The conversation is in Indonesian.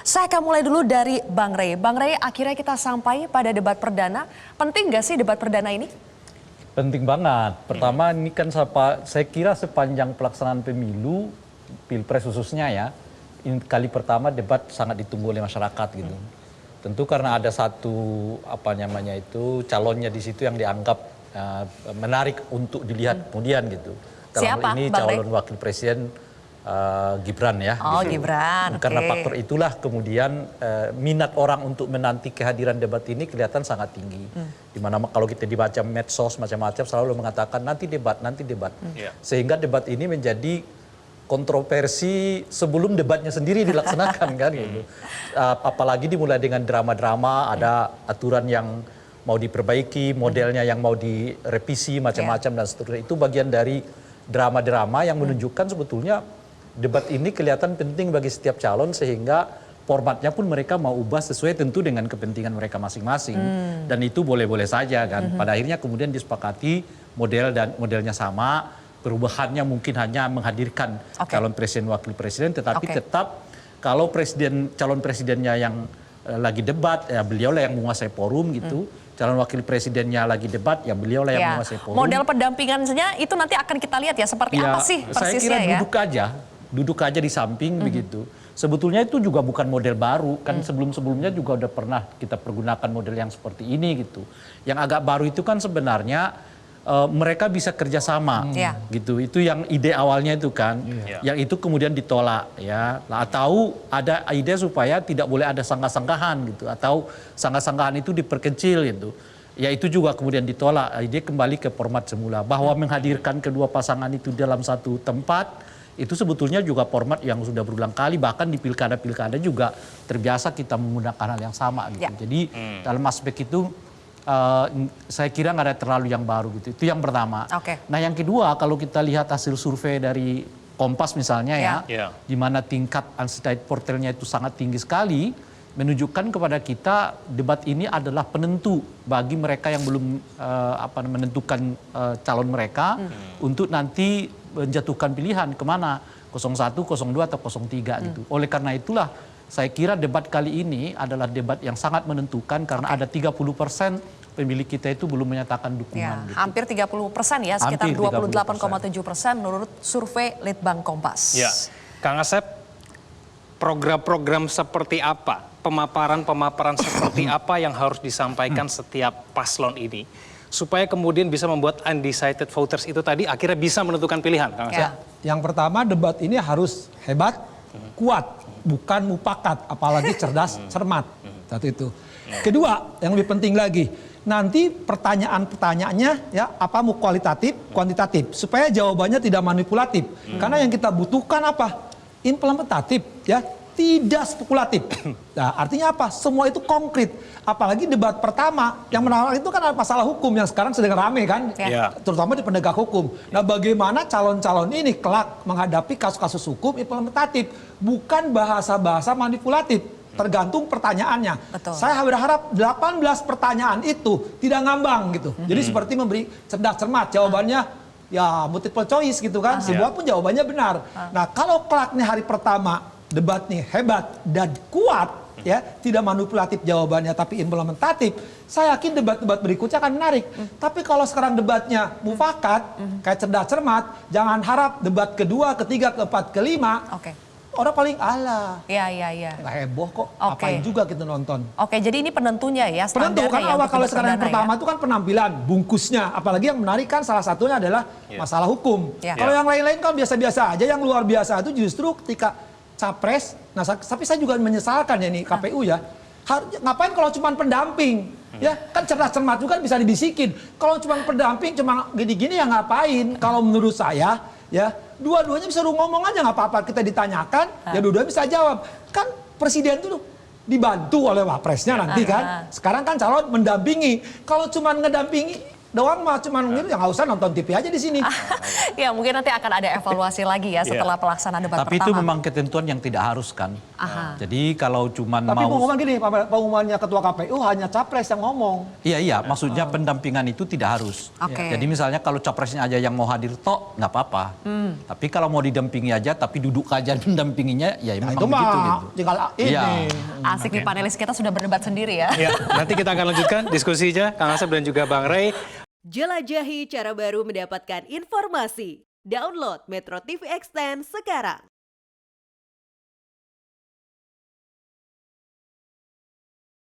Saya akan mulai dulu dari Bang Rey. Bang Rey, akhirnya kita sampai pada debat perdana. Penting nggak sih debat perdana ini? Penting banget. Pertama ini kan saya kira sepanjang pelaksanaan pemilu, Pilpres khususnya ya, ini kali pertama debat sangat ditunggu oleh masyarakat gitu. Tentu karena ada satu calonnya di situ yang dianggap menarik untuk dilihat kemudian gitu. Dalam hal ini calon wakil presiden Gibran ya. Oh gitu. Gibran. Karena faktor itulah kemudian minat orang untuk menanti kehadiran debat ini kelihatan sangat tinggi. Dimana kalau kita dibaca medsos macam-macam selalu mengatakan nanti debat, nanti debat. Sehingga debat ini menjadi kontroversi sebelum debatnya sendiri dilaksanakan kan gitu. Apalagi dimulai dengan drama-drama, ada aturan yang mau diperbaiki, modelnya yang mau direvisi macam-macam dan seterusnya. Itu bagian dari drama-drama yang menunjukkan sebetulnya debat ini kelihatan penting bagi setiap calon sehingga formatnya pun mereka mau ubah sesuai tentu dengan kepentingan mereka masing-masing. Dan itu boleh-boleh saja kan. Pada akhirnya kemudian disepakati modelnya sama. Perubahannya mungkin hanya menghadirkan calon presiden wakil presiden, tetapi tetap kalau calon presidennya yang lagi debat, ya beliau lah yang menguasai forum gitu. Calon wakil presidennya lagi debat, ya beliau lah yang menguasai forum. Model pendampingannya itu nanti akan kita lihat ya seperti apa sih persisnya. Saya kira duduk aja di samping begitu. Sebetulnya itu juga bukan model baru, kan sebelum-sebelumnya juga udah pernah kita pergunakan model yang seperti ini gitu. Yang agak baru itu kan sebenarnya mereka bisa kerjasama gitu. Itu yang ide awalnya itu kan, yang itu kemudian ditolak ya. Atau ada ide supaya tidak boleh ada sanggah-sanggahan gitu, atau sanggah-sanggahan itu diperkecil gitu. Ya itu juga kemudian ditolak. Ide kembali ke format semula bahwa menghadirkan kedua pasangan itu dalam satu tempat itu sebetulnya juga format yang sudah berulang kali, bahkan di pilkada-pilkada juga terbiasa kita menggunakan hal yang sama gitu. Jadi dalam aspek itu saya kira nggak ada terlalu yang baru gitu. Itu yang pertama. Nah yang kedua kalau kita lihat hasil survei dari Kompas misalnya di mana tingkat undecided portalnya itu sangat tinggi sekali, menunjukkan kepada kita debat ini adalah penentu bagi mereka yang belum menentukan calon mereka untuk nanti menjatuhkan pilihan kemana 01, 02 atau 03 gitu. Oleh karena itulah saya kira debat kali ini adalah debat yang sangat menentukan karena ada 30% pemilih kita itu belum menyatakan dukungan. Gitu. Hampir 30% ya, sekitar 28,7% menurut survei Litbang Kompas. Ya, Kang Asep, program-program seperti apa, pemaparan-pemaparan seperti apa yang harus disampaikan setiap paslon ini supaya kemudian bisa membuat undecided voters itu tadi akhirnya bisa menentukan pilihan, Kang Asep? Yang pertama debat ini harus hebat, kuat, bukan mufakat, apalagi cerdas, cermat. Satu itu. Kedua, yang lebih penting lagi, nanti pertanyaannya ya apa mau kualitatif, kuantitatif, supaya jawabannya tidak manipulatif. Karena yang kita butuhkan apa? Implementatif, ya, tidak spekulatif. Nah, artinya apa? Semua itu konkret. Apalagi debat pertama yang menawarkan itu kan ada masalah hukum yang sekarang sedang rame kan, terutama di penegak hukum. Nah, bagaimana calon-calon ini kelak menghadapi kasus-kasus hukum implementatif, bukan bahasa-bahasa manipulatif. Tergantung pertanyaannya. Saya berharap 18 pertanyaan itu tidak ngambang gitu. Jadi seperti memberi cerdas cermat, jawabannya ya multiple choice gitu kan. Semua pun jawabannya benar. Nah, kalau kelak nih hari pertama debat nih hebat dan kuat ya, tidak manipulatif jawabannya tapi implementatif, saya yakin debat-debat berikutnya akan menarik. Tapi kalau sekarang debatnya mufakat, kayak cerdas cermat, jangan harap debat kedua, ketiga, keempat, kelima. Orang paling nggak heboh kok, apain juga kita nonton. Jadi ini penentunya ya, penentu kan awal kalau sekarang yang pertama itu kan penampilan, bungkusnya. Apalagi yang menarik kan salah satunya adalah masalah hukum. Kalau yang lain-lain kan biasa-biasa aja, yang luar biasa itu justru ketika capres. Nah, tapi saya juga menyesalkan ya nih KPU ya, ngapain kalau cuma pendamping? Ya kan cerdas cermat juga bisa dibisikin. Kalau cuma pendamping, cuma gini-gini ya ngapain? Kalau menurut saya ya, dua-duanya bisa ngomong aja nggak apa-apa, kita ditanyakan ya dua-duanya bisa jawab. Kan presiden itu dibantu oleh wapresnya nanti kan. Sekarang kan calon mendampingi. Kalau cuma ngedampingi doang mah cuman ngiri, ya nggak usah nonton TV aja di sini. Ya mungkin nanti akan ada evaluasi lagi ya setelah pelaksanaan debat Tapi itu pertama. memang ketentuan yang tidak harus kan. Aha. Jadi kalau cuman Tapi mau pengumuman gini, pengumumannya ketua KPU hanya capres yang ngomong. Iya, maksudnya pendampingan itu tidak harus. Oke. Jadi misalnya kalau capresnya aja yang mau hadir tok nggak apa-apa. Tapi kalau mau didampingi aja tapi duduk aja mendampinginya ya Nah, memang itu begitu mah gitu. tinggal ini. Iya. Asik nih panelis kita sudah berdebat sendiri ya. Ya, nanti kita akan lanjutkan diskusinya Kang Asep dan juga Bang Rey. Jelajahi cara baru mendapatkan informasi. Download Metro TV Extend sekarang.